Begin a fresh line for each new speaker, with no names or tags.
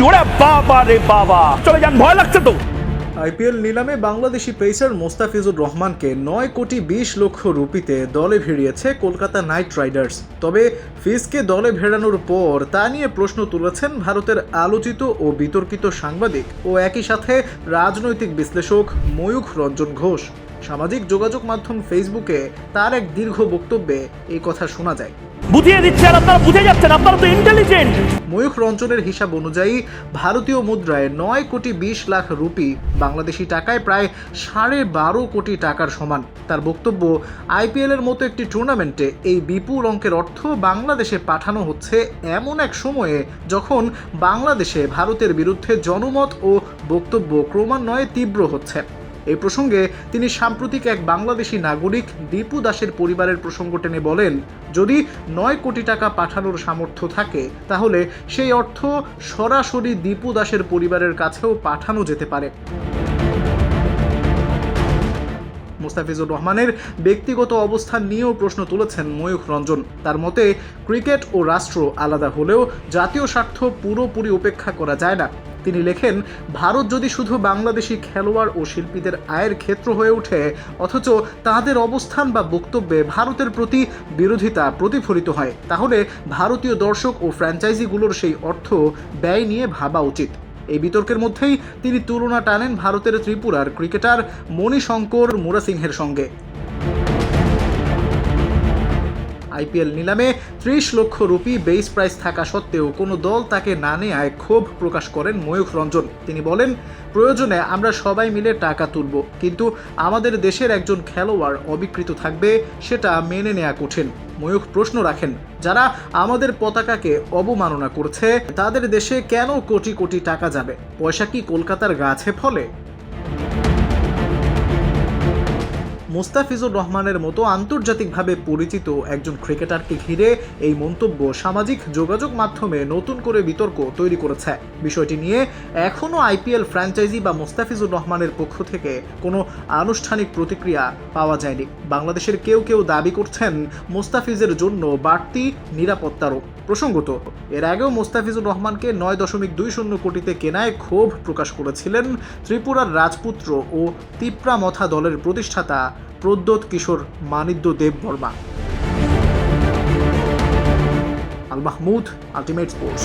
ওরে বাবা রে বাবা, চলে যান, ভয় লাগছে তো।
আইপিএল নিলামে বাংলাদেশি পেসার মোস্তাফিজুর রহমানকে 9,20,00,000 রুপিতে দলে ভিড়িয়েছে কলকাতা নাইট রাইডার্স। তবে ফিজকে দলে ভেড়ানোর পর তা নিয়ে প্রশ্ন তুলেছেন ভারতের আলোচিত ও বিতর্কিত সাংবাদিক ও একই সাথে রাজনৈতিক বিশ্লেষক ময়ূখ রঞ্জন ঘোষ। সামাজিক যোগাযোগ মাধ্যম ফেসবুকে তার এক দীর্ঘ বক্তব্যে এই কথা শোনা যায়।
বুঝিয়ে দিচ্ছে আর আপনারা বুঝে যাচ্ছেন, আপনারা তো ইন্টেলিজেন্ট।
ময়ূখ রঞ্জনের হিসাব অনুযায়ী ভারতীয় মুদ্রায় 9,20,00,000 রুপি, বাংলাদেশি টাকায় প্রায় 12.5 কোটি টাকার সমান। তার বক্তব্য, আইপিএলের মতো একটি টুর্নামেন্টে এই বিপুল অঙ্কের অর্থ বাংলাদেশে পাঠানো হচ্ছে এমন এক সময়ে যখন বাংলাদেশে ভারতের বিরুদ্ধে জনমত ও বক্তব্য ক্রমান্বয়ে তীব্র হচ্ছে। এই প্রসঙ্গে তিনি সাম্প্রতিক এক বাংলাদেশি নাগরিক দীপু দাসের পরিবারের প্রসঙ্গ টেনে বলেন, যদি 9 কোটি টাকা পাঠানোর সামর্থ্য থাকে তাহলে সেই অর্থ সরাসরি দীপু দাসের পরিবারের কাছেও পাঠানো যেতে পারে। মোস্তাফিজুর রহমানের ব্যক্তিগত অবস্থান নিয়েও প্রশ্ন তুলেছেন ময়ূখ রঞ্জন। তার মতে, ক্রিকেট ও রাষ্ট্র আলাদা হলেও জাতীয় স্বার্থ পুরোপুরি উপেক্ষা করা যায় না। তিনি লেখেন, ভারত যদি শুধু বাংলাদেশি খেলোয়াড় ও শিল্পীদের আয়ের ক্ষেত্র হয়ে ওঠে অথচ তাদের অবস্থান বা বক্তব্যে ভারতের প্রতি বিরোধিতা প্রতিফলিত হয়, তাহলে ভারতীয় দর্শক ও ফ্র্যাঞ্চাইজিগুলোর সেই অর্থ ব্যয় নিয়ে ভাবা উচিত। এই বিতর্কের মধ্যেই তিনি তুলনা টানেন ভারতের ত্রিপুরার ক্রিকেটার মণিশঙ্কর মুরাসিংহের সঙ্গে। আইপিএল নিলামে 30 লক্ষ রুপি বেস প্রাইস থাকা সত্ত্বেও কোনো দল তাকে না নেয়ায় ক্ষোভ প্রকাশ করেন ময়ূখ রঞ্জন। তিনি বলেন, প্রয়োজনে আমরা সবাই মিলে টাকা তুলব, কিন্তু আমাদের দেশের একজন খেলোয়াড় অবিকৃত থাকবে সেটা মেনে নেওয়া কঠিন। ময়ূখ প্রশ্ন রাখেন, যারা আমাদের পতাকাকে অবমাননা করছে তাদের দেশে কেন কোটি কোটি টাকা যাবে? পয়সা কি কলকাতার গাছে ফলে? মোস্তাফিজুর রহমানের মতো আন্তর্জাতিকভাবে পরিচিত একজন ক্রিকেটারকে ঘিরে এই মন্তব্য সামাজিক যোগাযোগ মাধ্যমে নতুন করে বিতর্ক তৈরি করেছে। বিষয়টি নিয়ে এখনও আইপিএল ফ্র্যাঞ্চাইজি বা মোস্তাফিজুর রহমানের পক্ষ থেকে কোনো আনুষ্ঠানিক প্রতিক্রিয়া পাওয়া যায়নি। বাংলাদেশের কেউ কেউ দাবি করছেন মোস্তাফিজের জন্য বাড়তি নিরাপত্তারও। প্রসঙ্গত, এর আগেও মোস্তাফিজুর রহমানকে 9.20 কোটিতে কেনায় ক্ষোভ প্রকাশ করেছিলেন ত্রিপুরার রাজপুত্র ও তিপ্রামথা দলের প্রতিষ্ঠাতা প্রদ্যোৎ কিশোর মানিদ্য দেব বর্মা। Al Mahmud, ultimate sports.